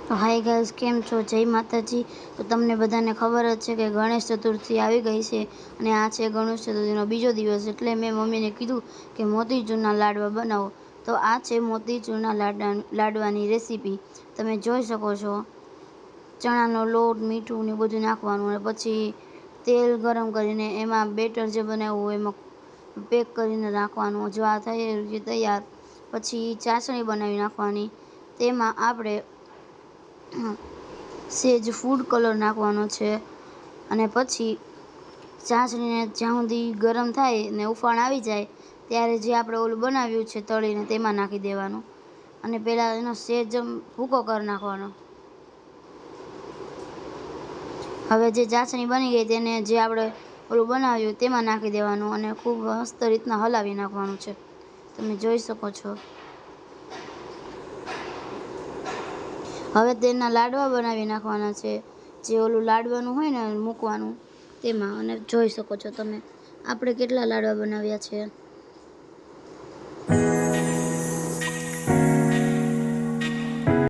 તો hi guys, કેમ છો? જય માતાજી. તો તમને બધાને ખબર જ છે કે ગણેશ ચતુર્થી આવી ગઈ છે અને આ છે ગણેશ ચતુર્થીનો બીજો દિવસ. એટલે મેં મમ્મીને કીધું કે મોતીચૂરના લાડવા બનાવો. તો આ છે મોતીચૂરના લાડવાની રેસીપી. તમે જોઈ શકો છો. ચણાનો લોટ, મીઠું ને બધું નાખવાનું અને પછી તેલ ગરમ કરીને એમાં બેટર જે બનાવ્યું હોય એમાં પેક કરીને રાખવાનું. જો આ થઈ તૈયાર, પછી ચાસણી બનાવી નાખવાની. તેમાં આપણે સેજ ફૂડ કલર નાખવાનો છે અને પછી ચાસણીને જ્યાં સુધી ગરમ થાય ને ઉફાણ આવી જાય ત્યારે જે આપણે ઓલું બનાવ્યું છે તળીને તેમાં નાખી દેવાનું અને પહેલાં એનો સેજ ભૂકો કરી નાખવાનો. હવે જે ચાસણી બની ગઈ તેને જે આપણે ઓલું બનાવ્યું તેમાં નાખી દેવાનું અને ખૂબ મસ્ત રીતના હલાવી નાખવાનું છે. તમે જોઈ શકો છો. હવે તેના લાડવા બનાવી નાખવાના છે, જે ઓલું લાડવાનું હોય ને મૂકવાનું તેમાં. અને જોઈ શકો છો તમે આપણે કેટલા લાડવા બનાવ્યા છે.